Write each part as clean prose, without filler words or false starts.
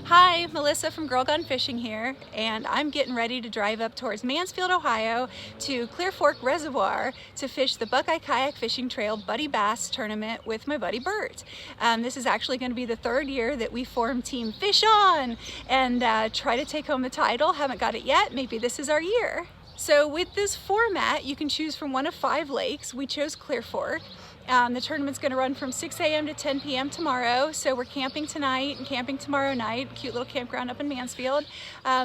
Hi, Melissa from GirlGoneFishing here, and I'm getting ready to drive up towards Mansfield, Ohio to Clear Fork Reservoir to fish the Buckeye Kayak Fishing Trail Buddy Bass Tournament with my buddy Bert. This is actually going to be the third year that we formed Team Fish On and try to take home the title. Haven't got it yet. Maybe this is our year. So with this format, you can choose from one of 5 lakes. We chose Clear Fork. The tournament's going to run from 6 a.m. to 10 p.m. tomorrow, so we're camping tonight and camping tomorrow night. Cute little campground up in Mansfield.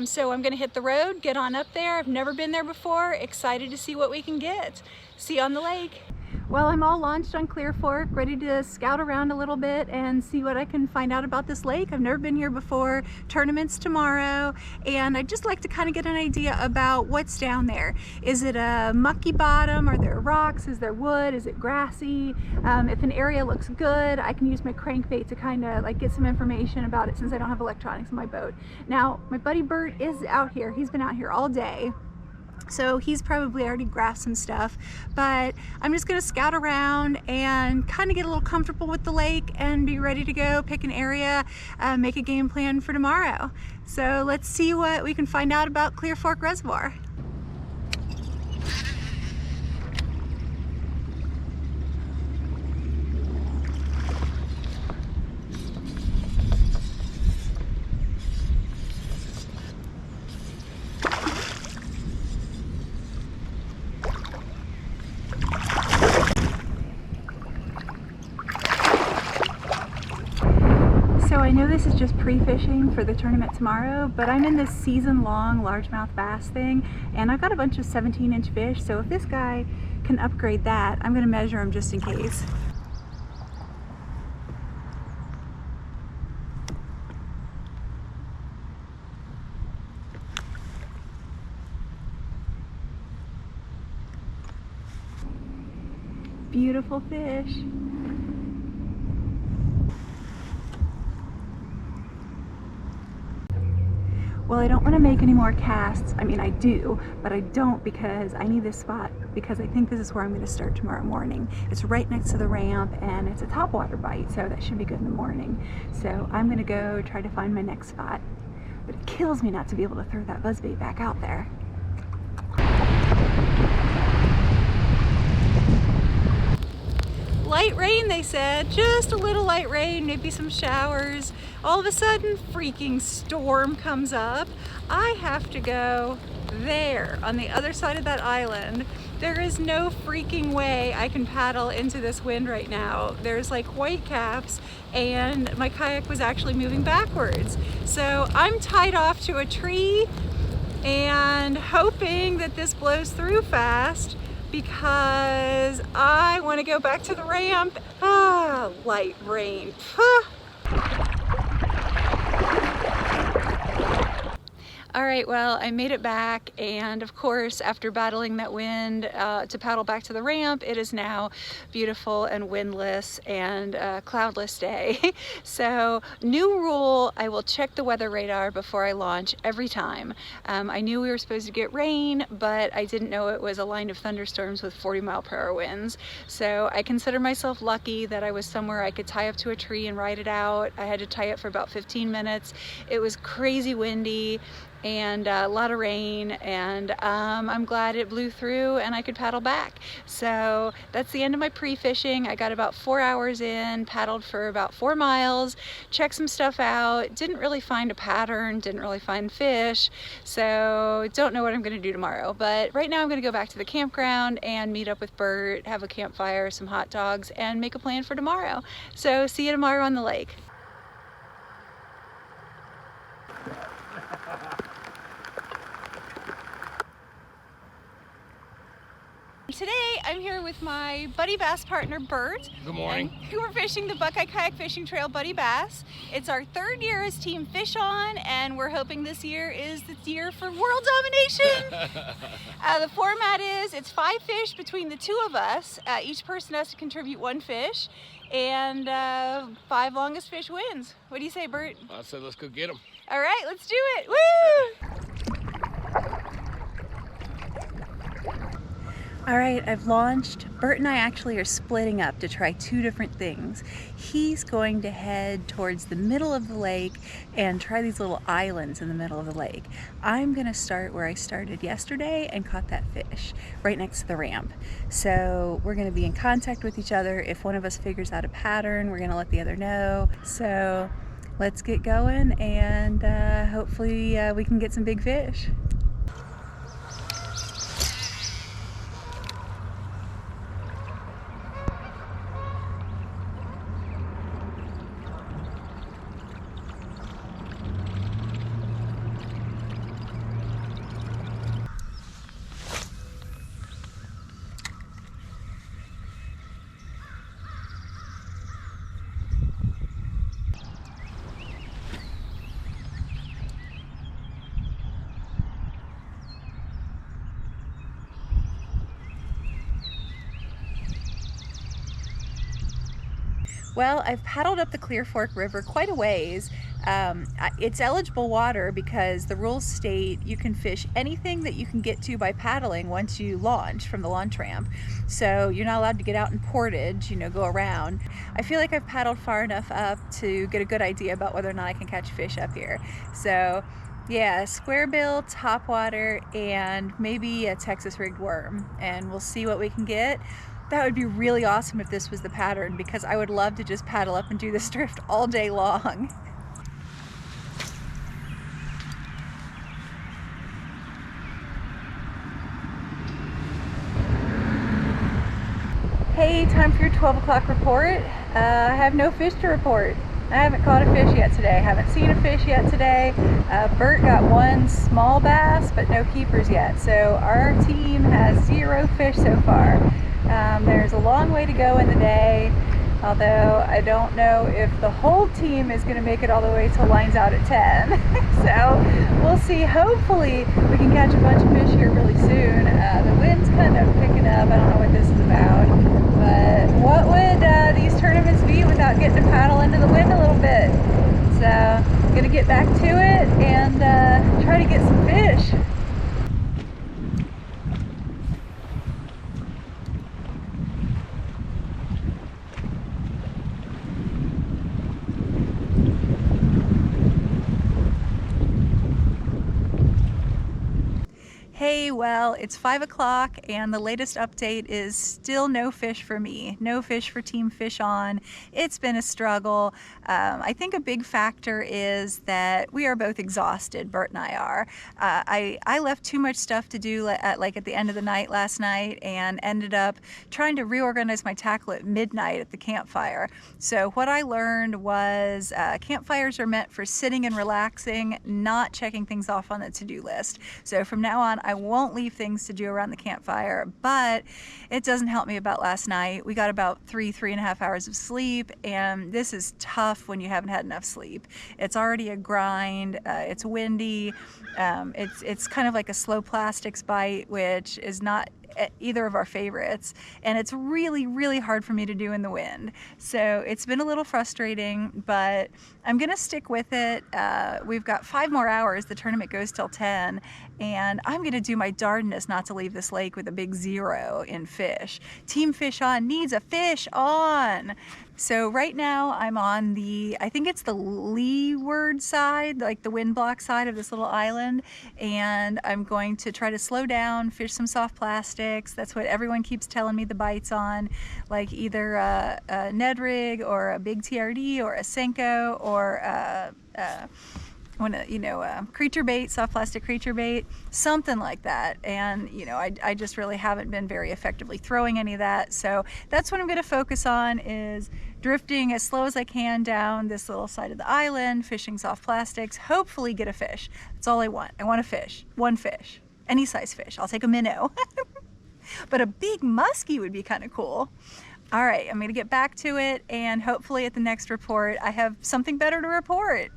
So I'm going to hit the road, get on up there. I've never been there before. Excited to see what we can get. See you on the lake. Well, I'm all launched on Clear Fork, ready to scout around a little bit and see what I can find out about this lake. I've never been here before. Tournament's tomorrow, and I'd just like to kind of get an idea about what's down there. Is it a mucky bottom? Are there rocks? Is there wood? Is it grassy? If an area looks good, I can use my crankbait to kind of like get some information about it since I don't have electronics in my boat. Now, my buddy Bert is out here. He's been out here all day. So he's probably already grasped some stuff, but I'm just gonna scout around and kind of get a little comfortable with the lake and be ready to go pick an area, make a game plan for tomorrow. So let's see what we can find out about Clear Fork Reservoir. So I know this is just pre-fishing for the tournament tomorrow, but I'm in this season-long largemouth bass thing, and I've got a bunch of 17-inch fish, so if this guy can upgrade that, I'm gonna measure him just in case. Beautiful fish. Well, I don't want to make any more casts. I mean, I do, but I don't because I need this spot because I think this is where I'm going to start tomorrow morning. It's right next to the ramp and it's a topwater bite, so that should be good in the morning. So I'm going to go try to find my next spot. But it kills me not to be able to throw that buzzbait back out there. Light rain, they said, just a little light rain, maybe some showers. All of a sudden, freaking storm comes up. I have to go there on the other side of that island. There is no freaking way I can paddle into this wind right now. There's like white caps and my kayak was actually moving backwards. So I'm tied off to a tree and hoping that this blows through fast, because I want to go back to the ramp. Ah, light rain. All right, well, I made it back, and of course, after battling that wind to paddle back to the ramp, it is now beautiful and windless and cloudless day. So, new rule, I will check the weather radar before I launch every time. I knew we were supposed to get rain, but I didn't know it was a line of thunderstorms with 40-mile-per-hour winds. So I consider myself lucky that I was somewhere I could tie up to a tree and ride it out. I had to tie it for about 15 minutes. It was crazy windy and a lot of rain, and I'm glad it blew through and I could paddle back. So that's the end of my pre-fishing. I got about 4 hours in, paddled for about 4 miles, checked some stuff out, didn't really find a pattern, didn't really find fish, so don't know what I'm gonna do tomorrow. But right now I'm gonna go back to the campground and meet up with Bert, have a campfire, some hot dogs, and make a plan for tomorrow. So see you tomorrow on the lake. Today I'm here with my buddy bass partner Bert. Good morning. And we're fishing the Buckeye Kayak Fishing Trail Buddy Bass. It's our third year as Team Fish On, and we're hoping this year is the year for world domination. The format is it's 5 fish between the 2 of us. Each person has to contribute 1 fish, and 5 longest fish wins. What do you say, Bert? I said let's go get them. All right, let's do it. Woo! All right, I've launched. Bert and I actually are splitting up to try two different things. He's going to head towards the middle of the lake and try these little islands in the middle of the lake. I'm gonna start where I started yesterday and caught that fish, right next to the ramp. So we're gonna be in contact with each other. If one of us figures out a pattern, we're gonna let the other know. So let's get going and hopefully we can get some big fish. Well, I've paddled up the Clear Fork River quite a ways. It's eligible water because the rules state you can fish anything that you can get to by paddling once you launch from the launch ramp. So you're not allowed to get out in portage, go around. I feel like I've paddled far enough up to get a good idea about whether or not I can catch fish up here. So yeah, square bill, topwater, and maybe a Texas rigged worm, and we'll see what we can get. That would be really awesome if this was the pattern, because I would love to just paddle up and do this drift all day long. Hey, time for your 12 o'clock report. I have no fish to report. I haven't caught a fish yet today. I haven't seen a fish yet today. Bert got one small bass, but no keepers yet. So our team has 0 fish so far. There's a long way to go in the day, although I don't know if the whole team is going to make it all the way till lines out at 10. So we'll see. Hopefully we can catch a bunch of fish here really soon. The wind's kind of picking up. I don't know what this is about, but what would these tournaments be without getting to paddle into the wind a little bit? So I'm going to get back to it and try to get some fish. Hey, well, it's 5 o'clock and the latest update is still no fish for me. No fish for Team Fish On. It's been a struggle. I think a big factor is that we are both exhausted, Bert and I are. I left too much stuff to do at the end of the night last night and ended up trying to reorganize my tackle at midnight at the campfire. So what I learned was campfires are meant for sitting and relaxing, not checking things off on the to-do list. So from now on, I won't leave things to do around the campfire, but it doesn't help me about last night. We got about 3.5 hours of sleep, and this is tough when you haven't had enough sleep. It's already a grind. It's windy. It's kind of like a slow plastics bite, which is not either of our favorites, and it's really, really hard for me to do in the wind. So it's been a little frustrating, but I'm gonna stick with it. We've got 5 more hours. The tournament goes till 10, and I'm gonna do my darndest not to leave this lake with a big 0 in fish. Team Fish On needs a fish on. So right now I'm on I think it's the leeward side, like the wind block side of this little island, and I'm going to try to slow down, fish some soft plastics. That's what everyone keeps telling me the bite's on, like either a Ned rig or a big TRD or a Senko or creature bait, soft plastic creature bait, something like that. And I just really haven't been very effectively throwing any of that. So that's what I'm going to focus on, is drifting as slow as I can down this little side of the island, fishing soft plastics, hopefully get a fish. That's all I want. I want a fish, one fish, any size fish. I'll take a minnow, but a big muskie would be kind of cool. All right, I'm going to get back to it, and hopefully at the next report I have something better to report.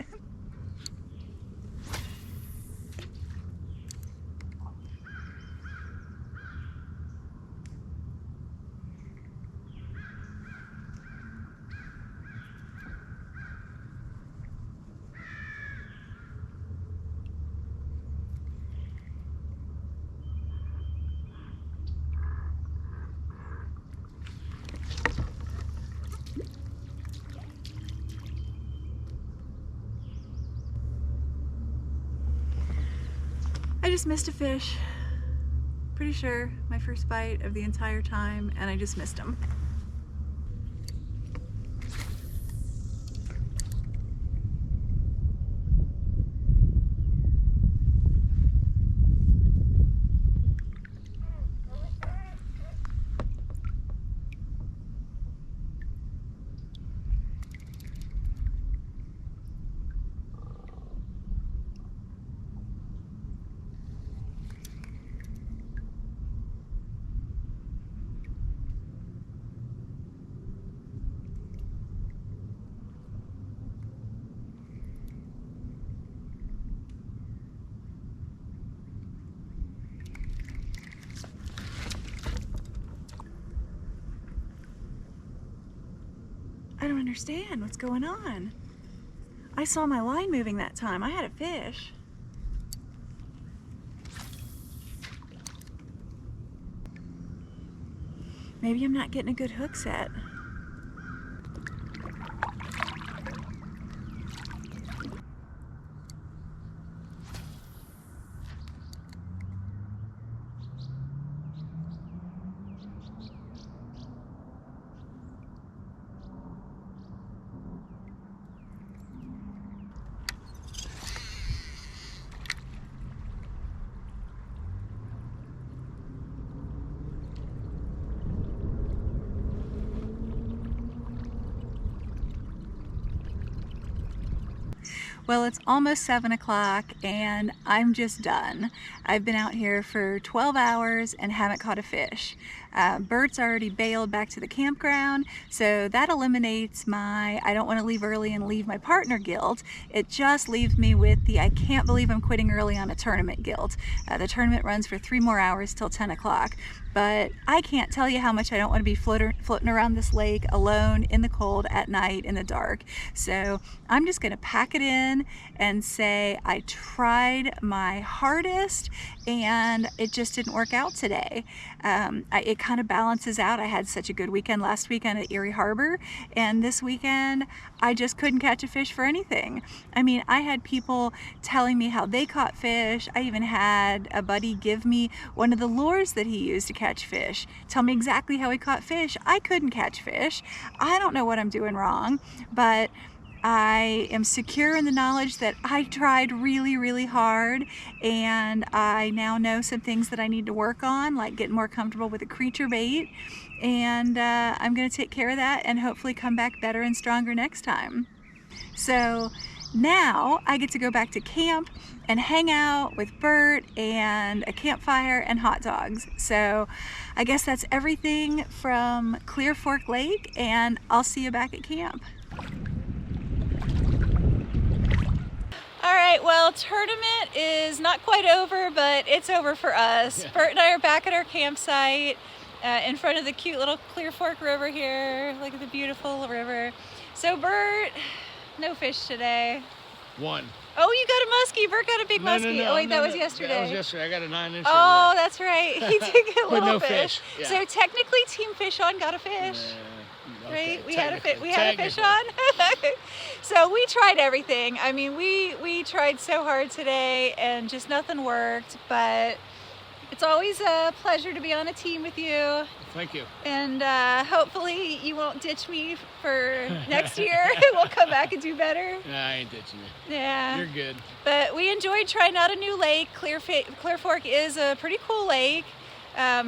just missed a fish. Pretty sure my first bite of the entire time, and I just missed him. I don't understand what's going on. I saw my line moving that time. I had a fish. Maybe I'm not getting a good hook set. Well, it's almost 7 o'clock and I'm just done. I've been out here for 12 hours and haven't caught a fish. Bert's already bailed back to the campground, so that eliminates my I don't want to leave early and leave my partner guilt. It just leaves me with the I can't believe I'm quitting early on a tournament guilt. The tournament runs for 3 more hours till 10 o'clock. But I can't tell you how much I don't want to be floating around this lake alone in the cold at night in the dark. So I'm just going to pack it in and say I tried my hardest and it just didn't work out today. It kind of balances out. I had such a good weekend last weekend at Erie Harbor, and this weekend I just couldn't catch a fish for anything. I mean, I had people telling me how they caught fish. I even had a buddy give me one of the lures that he used to catch fish, tell me exactly how he caught fish. I couldn't catch fish. I don't know what I'm doing wrong, but I am secure in the knowledge that I tried really, really hard, and I now know some things that I need to work on, like getting more comfortable with a creature bait, and I'm going to take care of that and hopefully come back better and stronger next time. So now I get to go back to camp and hang out with Bert and a campfire and hot dogs. So I guess that's everything from Clear Fork Lake, and I'll see you back at camp. All right, well, tournament is not quite over, but it's over for us. Yeah. Bert and I are back at our campsite in front of the cute little Clear Fork River here. Look at the beautiful river. So Bert, no fish today. One. Oh, you got a muskie. Bert got a big muskie. No, oh wait, that was yesterday. That was yesterday. I got a 9-inch. Oh, that's right. He did get a little no fish. Yeah. So technically, Team Fish On got a fish. Okay, right? We had a fish on. So we tried everything. I mean, we tried so hard today, and just nothing worked. But it's always a pleasure to be on a team with you. Thank you. And hopefully you won't ditch me for next year. We'll come back and do better. Nah, I ain't ditching you. Yeah. You're good. But we enjoyed trying out a new lake. Clear Fork is a pretty cool lake.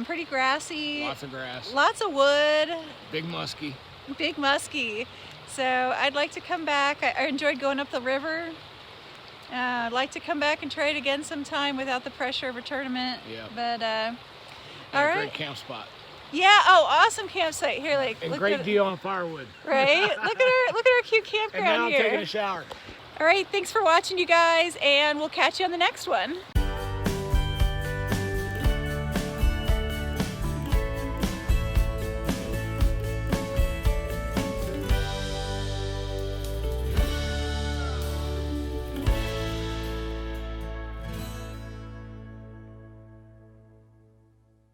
Pretty grassy. Lots of grass. Lots of wood. Big muskie. Big muskie. So I'd like to come back. I enjoyed going up the river. I'd like to come back and try it again sometime without the pressure of a tournament. Yeah. But all right. Great camp spot. Yeah. Oh, awesome campsite here. Like, and great deal on firewood. Right. Look at our cute campground here. And now I'm here. taking a shower. All right. Thanks for watching, you guys, and we'll catch you on the next one.